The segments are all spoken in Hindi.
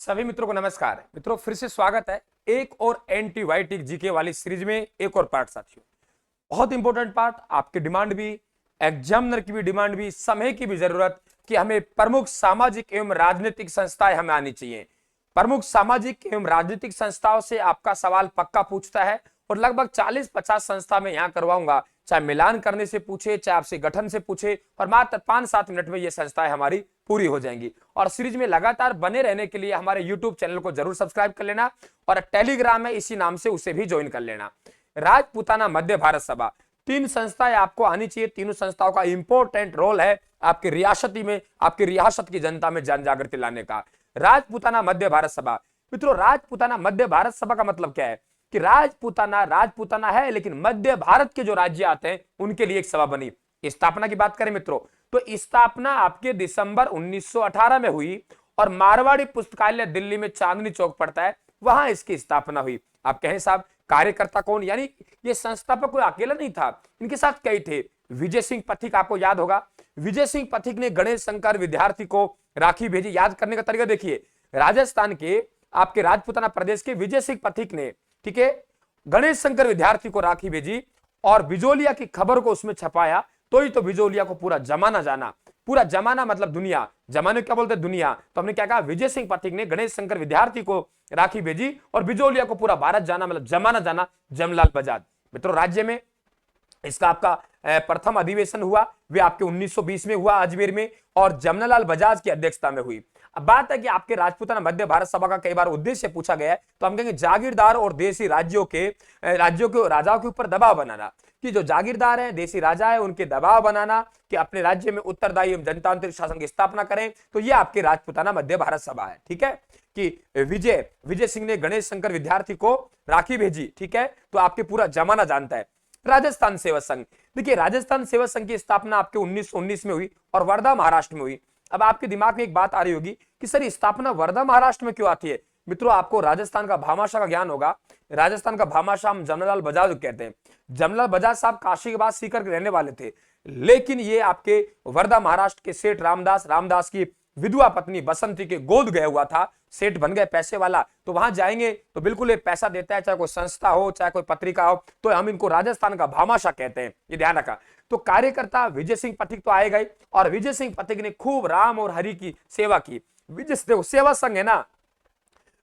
सभी मित्रों को नमस्कार। मित्रों फिर से स्वागत है एक और एंटीबायोटिक जीके वाली सीरीज में एक और पार्ट। साथियों बहुत इंपॉर्टेंट पार्ट, आपकी डिमांड भी, एग्जामिनर की भी डिमांड भी, समय की भी जरूरत कि हमें प्रमुख सामाजिक एवं राजनीतिक संस्थाएं हमें आनी चाहिए। प्रमुख सामाजिक एवं राजनीतिक संस्थाओं से आपका सवाल पक्का पूछता है और लगभग 40-50 संस्था में यहां करवाऊंगा, चाहे मिलान करने से पूछे, चाहे आपसे गठन से पूछे, और मात्र 5-7 मिनट में ये संस्थाएं हमारी पूरी हो जाएंगी। और सीरीज में लगातार बने रहने के लिए हमारे यूट्यूब चैनल को जरूर सब्सक्राइब कर लेना और टेलीग्राम है इसी नाम से उसे भी ज्वाइन कर लेना। राजपूताना मध्य भारत सभा, 3 संस्थाएं आपको आनी चाहिए। तीनों संस्थाओं का इंपॉर्टेंट रोल है आपकी रियासती में, आपकी रियासत की जनता में जन जागृति लाने का। राजपूताना मध्य भारत सभा, मित्रों राजपूताना मध्य भारत सभा का मतलब क्या है कि राजपूताना है, लेकिन मध्य भारत के जो राज्य आते हैं उनके लिए एक सभा बनी। स्थापना की बात करें मित्रों तो स्थापना आपके दिसंबर 1918 में हुई और मारवाड़ी पुस्तकालय दिल्ली में चांदनी चौक पड़ता है, वहां इसकी स्थापना हुई। आप कहें साहब कार्यकर्ता कौन, यानी ये संस्थापक कोई अकेला नहीं था, इनके साथ कई थे। विजय सिंह पथिक, आपको याद होगा, विजय सिंह पथिक ने गणेश शंकर विद्यार्थी को राखी भेजी। याद करने का तरीका देखिए, राजस्थान के आपके राजपूताना प्रदेश के विजय सिंह पथिक ने, ठीक है, गणेश शंकर विद्यार्थी को राखी भेजी और बिजोलिया की खबर को उसमें छपाया, तो ही तो बिजोलिया को पूरा जमाना जाना। पूरा जमाना मतलब दुनिया, जमाने क्या बोलते हैं दुनिया। तो हमने क्या कहा, विजय सिंह पथिक ने गणेश शंकर विद्यार्थी को राखी भेजी और बिजोलिया को पूरा भारत जाना मतलब जमाना जाना जमलाल बजाज। मित्रों राज्य में इसका आपका प्रथम अधिवेशन हुआ, वे आपके 1920 में हुआ अजमेर में और जमनालाल बजाज की अध्यक्षता में हुई। अब बात है कि आपके राजपूताना मध्य भारत सभा का कई बार उद्देश्य पूछा गया है, तो हम कहेंगे जागीरदार और देसी राज्यों के राजाओं के ऊपर दबाव बनाना, कि जो जागीरदार है, देसी राजा है, उनके दबाव बनाना कि अपने राज्य में उत्तरदायी एवं जनतांत्रिक शासन की स्थापना करें। तो ये आपके राजपूताना मध्य भारत सभा है, ठीक है, कि विजय सिंह ने गणेश शंकर विद्यार्थी को राखी भेजी, ठीक है, तो आपके पूरा जमाना जानता है। राजस्थान सेवा संघ, देखिए राजस्थान सेवा संघ की स्थापना आपके 1919 में हुई और वर्धा महाराष्ट्र में हुई। अब आपके दिमाग में एक बात आ रही होगी कि सर स्थापना वर्धा महाराष्ट्र में क्यों आती है। मित्रों आपको राजस्थान का भामाशाह का ज्ञान होगा। राजस्थान का भामाशाह हम जमनालाल बजाज कहते हैं। जमनालाल बजाज साहब काशी के बाद सीकर के रहने वाले थे, लेकिन ये आपके वर्धा महाराष्ट्र के सेठ रामदास की विधवा पत्नी बसंती के गोद गया हुआ था। सेठ बन गए पैसे वाला, तो वहां जाएंगे तो बिल्कुल ये पैसा देता है, चाहे कोई संस्था हो चाहे कोई पत्रिका हो, तो हम इनको राजस्थान का भामाशाह कहते हैं, ये ध्यान रखा। तो कार्यकर्ता विजय सिंह पथिक तो आएगा ही, और विजय सिंह पथिक ने खूब राम और हरि की सेवा की। विजय देखो सेवा संघ है ना,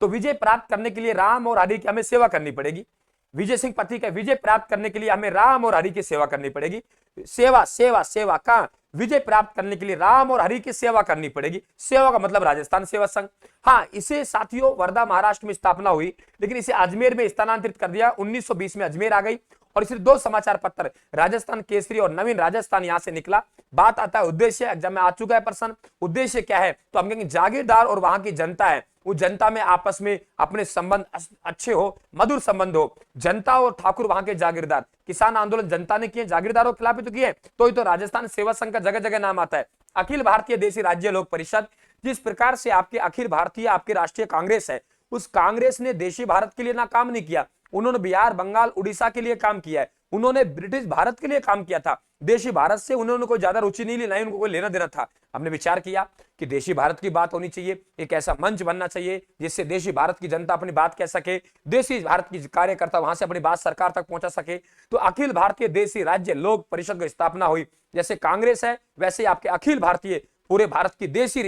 तो विजय प्राप्त करने के लिए राम और हरि की हमें सेवा करनी पड़ेगी। विजय सिंह पथिक है, विजय प्राप्त करने के लिए हमें राम और हरि की सेवा करनी पड़ेगी। सेवा कहां, विजय प्राप्त करने के लिए राम और हरि की सेवा करनी पड़ेगी। सेवा का मतलब राजस्थान सेवा संघ। हाँ, इसे साथियों वर्धा महाराष्ट्र में स्थापना हुई, लेकिन इसे अजमेर में स्थानांतरित कर दिया। 1920 में अजमेर आ गई और इसलिए 2 समाचार पत्र, राजस्थान केसरी और नवीन राजस्थान यहां से निकला। बात आता है उद्देश्य, एग्जाम में आ चुका है प्रश्न, उद्देश्य क्या है, तो हम कहेंगे जागीरदार और वहां की जनता है, उस जनता में आपस में अपने संबंध अच्छे हो, मधुर संबंध हो। जनता और ठाकुर वहां के जागीरदार, किसान आंदोलन जनता ने किए, जागीरदारों के खिलाफ तो किए, तो ही तो राजस्थान सेवा संघ का जगह जगह नाम आता है। अखिल भारतीय देशी राज्य लोक परिषद, जिस प्रकार से आपके अखिल भारतीय आपकी राष्ट्रीय कांग्रेस है, उस कांग्रेस ने देशी भारत के लिए ना काम नहीं किया, उन्होंने बिहार बंगाल उड़ीसा के लिए काम किया है, उन्होंने ब्रिटिश भारत के लिए काम किया था। देशी भारत से उन्होंने कोई ज्यादा रुचि नहीं ली, नहीं उनको कोई लेना देना था। हमने विचार किया कि देशी भारत की बात होनी चाहिए, एक ऐसा मंच बनना चाहिए जिससे देशी भारत की जनता अपनी बात कह सके, देशी भारत की कार्यकर्ता वहां से अपनी बात सरकार तक पहुंचा सके। तो अखिल भारतीय देशी राज्य लोक परिषद की स्थापना हुई। जैसे कांग्रेस है वैसे ही आपके अखिल भारतीय पूरे भारत की देशी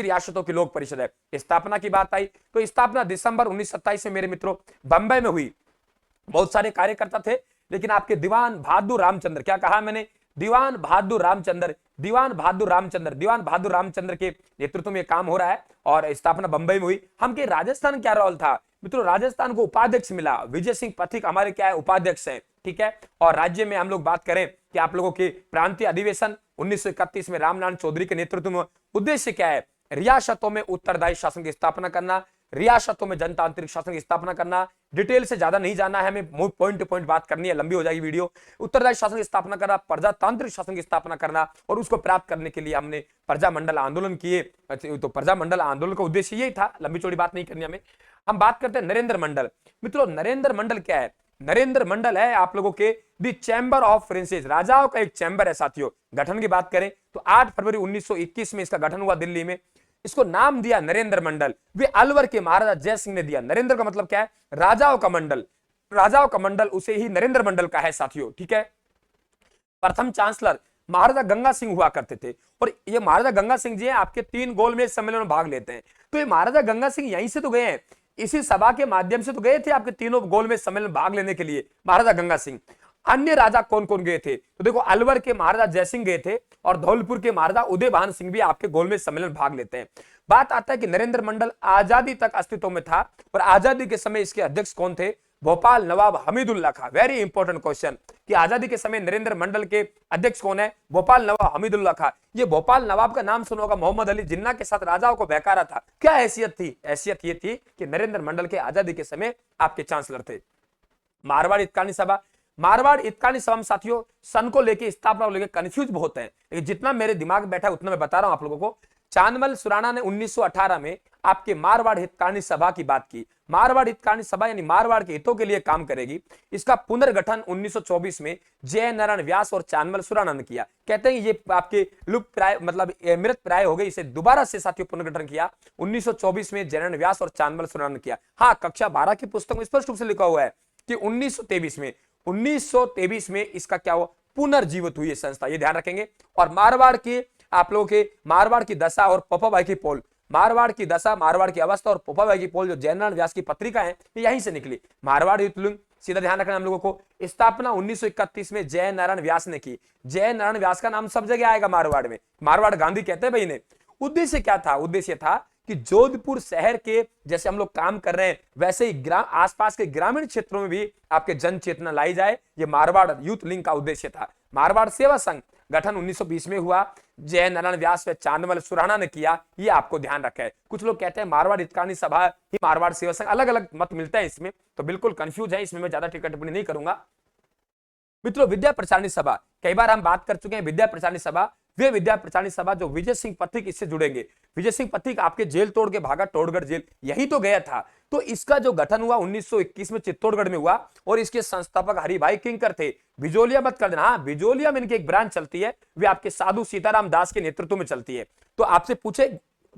रियासतों की लोक परिषद है। स्थापना की बात आई तो स्थापना दिसंबर 1927 में मेरे मित्रों बंबई में हुई। बहुत सारे कार्यकर्ता थे, लेकिन आपके दीवान बहादुर रामचंद्र, क्या कहा मैंने, दीवान बहादुर रामचंद्र के नेतृत्व में काम हो रहा है और स्थापना बंबई में हुई। हम के राजस्थान क्या रोल था मित्रों, राजस्थान को उपाध्यक्ष मिला, विजय सिंह पथिक हमारे क्या है उपाध्यक्ष है, ठीक है। और राज्य में हम लोग बात करें कि आप लोगों के प्रांतीय अधिवेशन 1931 में रामनारायण चौधरी के नेतृत्व में। उद्देश्य क्या है, रियासतों में उत्तरदायी शासन की स्थापना करना, रियासतों में जनतांत्रिक शासन की स्थापना करना। डिटेल से ज्यादा नहीं जाना है, हमें पॉइंट टू पॉइंट बात करनी है, लंबी हो जाएगी वीडियो। उत्तरदायी शासन की स्थापना करना, प्रजातांत्रिक शासन की स्थापना करना, और उसको प्राप्त करने के लिए हमने प्रजामंडल आंदोलन किए। तो प्रजामंडल आंदोलन का उद्देश्य यही था, लंबी चौड़ी बात नहीं करनी हमें। हम बात करते हैं नरेंद्र मंडल। मित्रों नरेंद्र मंडल क्या है, नरेंद्र मंडल है आप लोगों के दी चैम्बर ऑफ प्रिंसेस, राजाओं का एक चैम्बर है साथियों। गठन की बात करें तो 8 फरवरी 1921 में इसका गठन हुआ दिल्ली में। इसको नाम दिया नरेंद्र मंडल। वे अलवर के महाराजा जय सिंह ने दिया। नरेंद्र का मतलब क्या है? राजाओं का मंडल, राजाओं का मंडल उसे ही नरेंद्र मंडल का है साथियों, ठीक है। प्रथम चांसलर महाराजा गंगा सिंह हुआ करते थे, और ये महाराजा गंगा सिंह जी हैं आपके 3 गोलमेज सम्मेलन में भाग लेते हैं। तो ये महाराजा गंगा सिंह यहीं से तो गए हैं, इसी सभा के माध्यम से तो गए थे आपके तीनों गोलमेज सम्मेलन में भाग लेने के लिए महाराजा गंगा सिंह। अन्य राजा कौन कौन गए थे? तो देखो, अलवर के महाराजा जयसिंह गए थे, और धौलपुर के महाराजा उदयभान सिंह भी आपके गोलमेज सम्मेलन में भाग लेते हैं। बात आता है कि नरेंद्र मंडल आजादी तक अस्तित्व में था, और आजादी के समय इसके अध्यक्ष कौन थे? भोपाल नवाब हमीदुल्लाह खां। वेरी इंपॉर्टेंट क्वेश्चन कि आजादी के समय नरेंद्र मंडल के अध्यक्ष कौन है? भोपाल नवाब हमीदुल्लाह खां। ये भोपाल नवाब का नाम सुना होगा, मोहम्मद अली जिन्ना के साथ राजाओं को बहकारा था। क्या हैसियत थी? हैसियत ये थी कि नरेंद्र मंडल के आजादी के समय आपके चांसलर थे। मारवाड़ इत्कानी सभा, मारवाड़ इत्कानी सभा में साथियों सन को लेके, स्थापना को लेके कंफ्यूज बहुत है, लेकिन जितना मेरे दिमाग में बैठा है उतना मैं बता रहा हूं आप लोगों को। चांदमल सुराणा ने 1918 में आपके मारवाड़ हितकानी सभा की बात की। मारवाड़ हितकानी सभा यानी मारवाड़ के हितों के लिए काम करेगी। इसका पुनर्गठन 1924 में जय नारायण व्यास और चांदमल सुराणा ने किया। कहते हैं ये आपके लुप्त प्राय मतलब मृत प्राय हो गई, इसे दोबारा से साथियों पुनर्गठन किया 1924 में जय नारायण व्यास और चांदमल सुराणा ने किया। हाँ, कक्षा 12 की पुस्तक में स्पष्ट रूप से लिखा हुआ है कि 1923 में इसका क्या हुआ? पुनर्जीवित हुई संस्था, ये ध्यान रखेंगे। और मारवाड़ की आप लोगों के मारवाड़ की दशा और पोपाबाई की पोल, मारवाड़ की दशा, मारवाड़ की अवस्था और पोपाबाई की पोल जो जयनारायण व्यास की पत्रिका है, यहीं से निकली। मारवाड़ युद्धलिंग सीधा ध्यान रखना हम लोगों को। स्थापना 1931 में जय नारायण व्यास ने की। जय नारायण व्यास का नाम सब जगह आएगा मारवाड़ में, मारवाड़ गांधी कहते हैं भाई ने। उद्देश्य क्या था? उद्देश्य था कि जोधपुर शहर के जैसे हम लोग काम कर रहे हैं वैसे ही आसपास के ग्रामीण क्षेत्रों में भी आपके जन चेतना लाई जाए। ये मारवाड़ यूथ लिंक का उद्देश्य था। मारवाड़ सेवा संघ गठन 1920 में हुआ, जय नारायण व्यास व चांदमल सुराणा ने किया, ये आपको ध्यान रखा है। कुछ लोग कहते हैं मारवाड़ हितकानी सभा ही मारवाड़ सेवा संघ, अलग अलग मत मिलता है इसमें, तो बिल्कुल कंफ्यूज है, इसमें मैं ज्यादा टिप्पणी टिप्पणी नहीं करूंगा। मित्रों, विद्या प्रचारिणी सभा, कई बार हम बात कर चुके हैं विद्या प्रचारिणी सभा। वे विद्या प्रचारिणी सभा जो विजय सिंह पथिक इससे जुड़ेंगे। विजय सिंह पथिक आपके जेल तोड़ के भागा, टोड़गढ़ जेल यही तो गया था। तो इसका जो गठन हुआ 1921 में चित्तौड़गढ़ में हुआ, और इसके संस्थापक हरिभाई किंकर थे। बिजोलिया मत कर देना, हाँ बिजोलिया में इनकी एक ब्रांच चलती है, वे आपके साधु सीताराम दास के नेतृत्व में चलती है। तो आपसे पूछे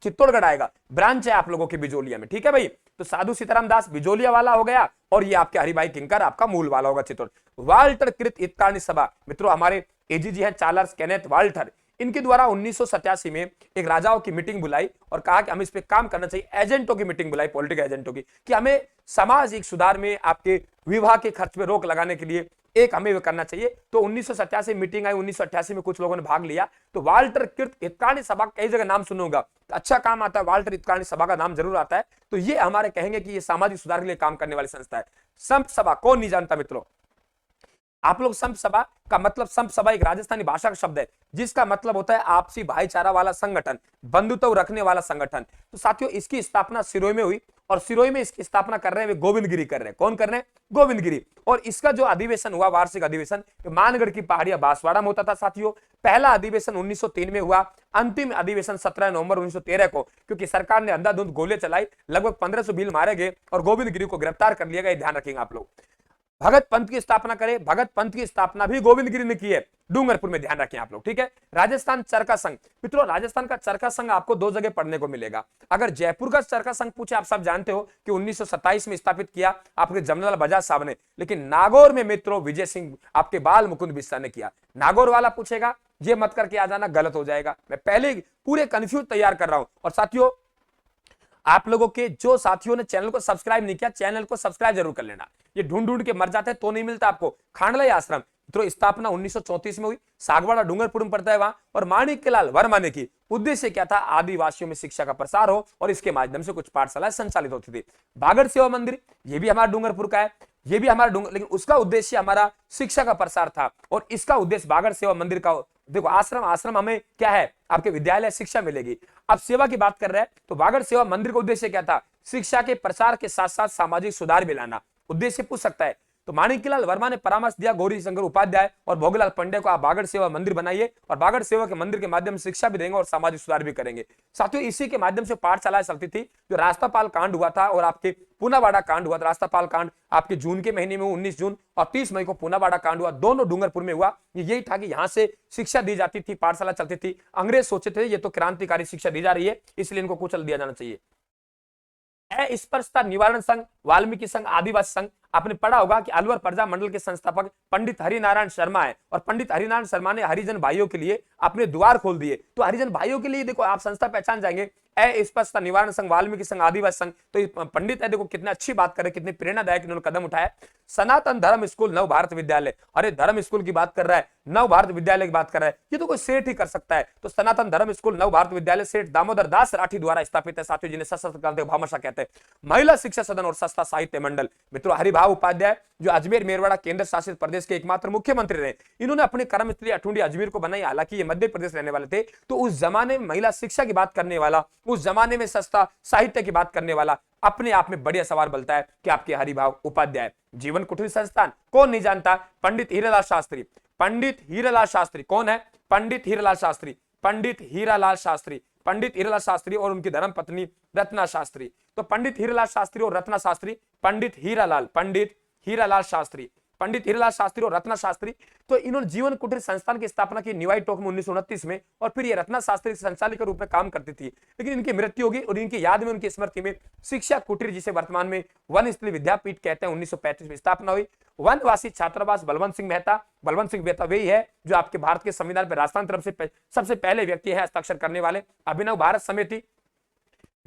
चित्तौड़गढ़ आएगा, ब्रांच है आप लोगों के बिजोलिया में, ठीक है भाई। तो साधु सीताराम दास बिजोलिया वाला हो गया, और ये आपके हरिभाई किंकर आपका मूल वाला होगा चित्तौड़। वाल्टर कृत हितकानी सभा, मित्रों हमारे एजीजी हैं चार्ल्स केनेथ वाल्टर, इनके द्वारा 1987 में एक राजाओं की मीटिंग बुलाई और कहा कि हमें इस पे काम करना चाहिए। एजेंटों की मीटिंग बुलाई, पॉलिटिकल एजेंटों की, कि हमें सामाजिक सुधार में आपके विवाह के खर्च में रोक लगाने के लिए एक हमें करना चाहिए। तो 1987 मीटिंग आई, 1988 में कुछ लोगों ने भाग लिया। तो वाल्टर कृत हितकानी सभा कई जगह नाम सुनूंगा, अच्छा काम आता है, वाल्टर हितकानी सभा का नाम जरूर आता है। तो ये हमारे कहेंगे कि ये सामाजिक सुधार के लिए काम करने वाली संस्था है। संत सभा कौन नहीं जानता मित्रों? आप लोग संत सभा का मतलब, संत सभा एक राजस्थानी भाषा का शब्द है जिसका मतलब होता है आपसी भाईचारा वाला संगठन, बंधुत्व रखने वाला संगठन। तो साथियों इसकी स्थापना सिरोही में हुई, और सिरोही में इसकी स्थापना कर रहे हैं वे गोविंद गिरी कर रहे हैं। कौन कर रहे हैं? गोविंद गिरी। और इसका जो अधिवेशन हुआ, वार्षिक अधिवेशन, मानगढ़ की पहाड़ियां बांसवाड़ा में होता था साथियों। पहला अधिवेशन 1903 में हुआ, अंतिम अधिवेशन 17 नवंबर 1913 को, क्योंकि सरकार ने अंधाधुंध गोले चलाई, लगभग 1500 भील मारे गए और गोविंद गिरी को गिरफ्तार कर लिया गया। ध्यान रखेंगे आप लोग। भगत पंथ की स्थापना करे, भगत पंथ की स्थापना भी गोविंद गिरी ने की है, डूंगरपुर में, ध्यान रखें आप लोग, ठीक है। राजस्थान चरखा संघ, मित्रों राजस्थान का चरखा संघ आपको 2 जगह पढ़ने को मिलेगा। अगर जयपुर का चरखा संघ पूछे, आप सब जानते हो कि 1927 में स्थापित किया आपके जमनालाल बजाज साहब ने, लेकिन नागौर में मित्रों विजय सिंह आपके बाल मुकुंद बिस्सा ने किया। नागौर वाला पूछेगा, ये मत करके आ जाना, गलत हो जाएगा। मैं पहले पूरे कंफ्यूज तैयार कर रहा हूं। और साथियों आप लोगों के जो साथियों ने चैनल को सब्सक्राइब नहीं किया, चैनल को सब्सक्राइब जरूर कर लेना। ये ढूंढ ढूंढ के मर जाते हैं तो नहीं मिलता आपको। खांडलाई आश्रम मित्रों स्थापना 1934 में हुई, सागवाड़ा डूंगरपुर में पड़ता है वहां, और माणिक्यलाल वर्मा ने की। उद्देश्य क्या था? आदिवासियों में शिक्षा का प्रसार हो, और इसके माध्यम से कुछ पाठशालाएं संचालित होती थी। बागड़ सेवा मंदिर, ये भी हमारा डूंगरपुर का है, ये भी हमारा लेकिन उसका उद्देश्य हमारा शिक्षा का प्रसार था। और इसका उद्देश्य बागड़ सेवा मंदिर का, देखो आश्रम हमें क्या है? आपके विद्यालय शिक्षा मिलेगी। अब सेवा की बात कर रहे हैं तो बागड़ सेवा मंदिर का उद्देश्य क्या था? शिक्षा के प्रसार के साथ साथ सामाजिक सुधार भी लाना। उद्देश्य पूछ सकता है तो माणिक्यलाल वर्मा ने परामर्श दिया गौरी शंकर उपाध्याय और भोगीलाल पंड्या को, आप बागड़ सेवा मंदिर बनाइए और बागड़ सेवा के मंदिर के माध्यम से शिक्षा भी देंगे और सामाजिक सुधार भी करेंगे। साथियों, इसी के माध्यम से पाठशालाएं चलती थी। जो रास्तापाल कांड हुआ था और आपके पूनावाड़ा कांड हुआ था, रास्तापाल कांड आपके जून के महीने में 19 जून और 30 मई को पूनावाड़ा कांड हुआ, दोनों डूंगरपुर में हुआ। यही था कि यहां से शिक्षा दी जाती थी, पाठशाला चलती थी। अंग्रेज सोचे थे ये तो क्रांतिकारी शिक्षा दी जा रही है, इसलिए इनको कुचल दिया जाना चाहिए। अस्पृश्यता निवारण संघ, वाल्मीकि संघ, आदिवासी संघ, आपने पढ़ा होगा कि अलवर प्रजा मंडल के संस्थापक पंडित हरिनारायण शर्मा है और पंडित हरिनारायण शर्मा ने हरिजन भाइयों के लिए अपने द्वार खोल दिए। तो हरिजन भाइयों के लिए देखो आप संस्था पहचान जाएंगे, अस्पृश्यता निवारण संघ, वाल्मीकि संघ, आदिवासी संघ। तो पंडित है, देखो कितनी अच्छी बात करे, कितनी प्रेरणादायक इन्होंने कदम उठाया। सनातन धर्म स्कूल, नव भारत विद्यालय, अरे धर्म स्कूल की बात कर रहा है, नव भारत विद्यालय की बात कर रहा है, ये तो कोई सेठ ही कर सकता है। तो सनातन धर्म स्कूल नव भारत विद्यालय सेठ दामोदर दास राठी द्वारा स्थापित है साथियों, जिन्हें सशस्त्र क्रांति भामाशाह कहते हैं। महिला शिक्षा सदन और सस्ता साहित्य मंडल, मित्रों हरिभाव उपाध्याय जो अजमेर मेरवाड़ा केंद्र शासित प्रदेश के एकमात्र मुख्यमंत्री रहे, इन्होंने अपने कर्मस्थली अठुंडी अजमेर को बनाई। हालांकि ये मध्य प्रदेश रहने वाले थे, तो उस जमाने में महिला शिक्षा की बात करने वाला, उस जमाने में सस्ता साहित्य की बात करने वाला, अपने आप में बढ़िया सवाल बनता है कि आपके हरिभाव उपाध्याय। जीवन कुटीर संस्थान कौन नहीं जानता, पंडित हीरालाल शास्त्री। पंडित हीरालाल शास्त्री कौन है? पंडित हीरालाल शास्त्री, पंडित हीरालाल शास्त्री, पंडित हीरालाल शास्त्री और उनकी धर्मपत्नी रत्ना शास्त्री। तो पंडित हीरालाल शास्त्री और रत्ना शास्त्री, पंडित हीरालाल शास्त्री, पंडित हीरालाल शास्त्री और रत्ना शास्त्री। तो इन्होंने जीवन कुटीर संस्थान की स्थापना की निवाई टोक में 1929 में, और फिर ये रत्ना शास्त्री संचालक के रूप में काम करती थी। लेकिन इनकी मृत्यु होगी और इनकी याद में, उनकी स्मृति में शिक्षा कुटीर, जिसे वर्तमान में वन स्थली विद्यापीठ कहते हैं, 1935 में स्थापना हुई। वनवासी छात्रावास बलवंत सिंह मेहता वही है जो आपके भारत के संविधान पर राजस्थान तरफ से सबसे पहले व्यक्ति है हस्ताक्षर करने वाले। अभिनव भारत समिति,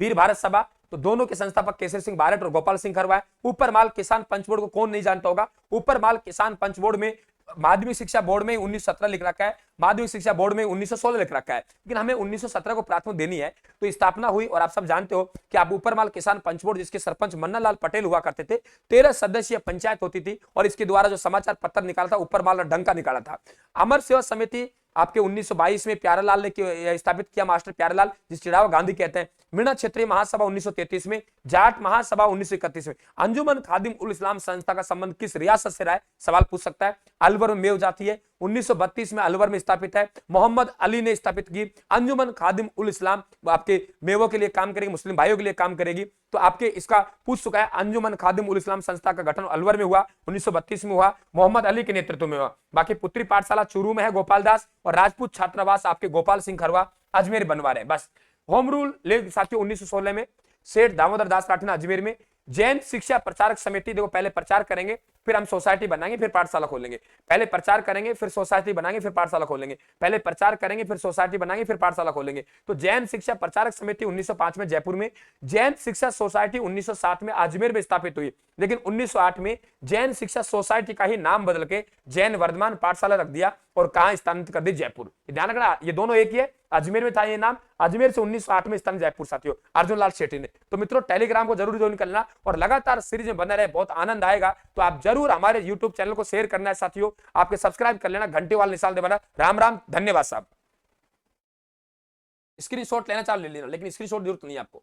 वीर भारत सभा, तो दोनों के संस्थापक केसरी सिंह बारट और गोपाल सिंह खरवा है। ऊपर माल किसान पंच बोर्ड को कौन नहीं जानता होगा? ऊपर माल किसान पंच बोर्ड में माध्यमिक शिक्षा बोर्ड में 1917 लिख रखा है, माध्यमिक शिक्षा बोर्ड में 1916 लिख रखा है, लेकिन हमें 1917 को प्राथमिक देनी है। तो स्थापना हुई और आप सब जानते हो कि आप ऊपर माल किसान पंच बोर्ड, जिसके सरपंच मन्नालाल पटेल हुआ करते थे, 13 सदस्यीय पंचायत होती थी और इसके द्वारा जो समाचार पत्र निकाला था ऊपर माल डंका निकाला था। अमर सेवा समिति आपके 1922 में प्यारेलाल ने स्थापित किया, मास्टर प्यारेलाल, जिस चिड़ावा गांधी कहते हैं। मीणा क्षेत्रीय महासभा 1933 में, जाट महासभा 1931 में। अंजुमन खादिम उल इस्लाम संस्था का संबंध किस रियासत से रहा है? सवाल पूछ सकता है। अलवर में मेव जाती है, 1932 में अलवर में स्थापित है। मोहम्मद अली ने स्थापित की अंजुमन खादिम उल इस्लाम, आपके मेवों के लिए काम करेगी, मुस्लिम भाइयों के लिए काम करेगी। तो आपके इसका पूछ चुका है, अंजुमन खादिम उल इस्लाम संस्था का गठन अलवर में हुआ, 1932 में हुआ, मोहम्मद अली के नेतृत्व में हुआ। बाकी पुत्री पाठशाला चूरू में है, गोपाल दास, और राजपूत छात्रावास आपके गोपाल सिंह खरवा अजमेर बनवा रहे। बस होम रूल ले साथियों 1916 में सेठ दामोदर दास राठी अजमेर में। जैन शिक्षा प्रचारक समिति, देखो पहले प्रचार करेंगे फिर हम सोसाइटी बनाएंगे फिर पाठशाला खोलेंगे, पहले प्रचार करेंगे फिर सोसाइटी बनाएंगे फिर पाठशाला खोलेंगे, पहले प्रचार करेंगे फिर सोसाइटी बनाएंगे फिर पाठशाला खोलेंगे। तो जैन शिक्षा प्रचारक समिति 1905 में जयपुर में, जैन शिक्षा सोसाइटी 1907 में अजमेर में स्थापित हुई, लेकिन 1908 में जैन शिक्षा सोसाइटी का ही नाम बदल के जैन वर्धमान पाठशाला रख दिया और कहां स्थानांतरित कर दी? जयपुर। ध्यान रखना, ये दोनों एक ही है, अजमेर में था ये नाम, अजमेर से 1908 में स्थान जयपुर साथियों, अर्जुन लाल शेट्टी ने। तो मित्रों टेलीग्राम को जरूर ज्वाइन करना और लगातार सीरीज में बने रहे, बहुत आनंद आएगा। तो आप जरूर हमारे यूट्यूब चैनल को शेयर करना है साथियों, आपके सब्सक्राइब कर लेना, घंटे वाला निशान दबाना। राम राम, धन्यवाद साहब। स्क्रीनशॉट लेना चाहो ले लेना, लेकिन स्क्रीनशॉट जरूरत नहीं आपको।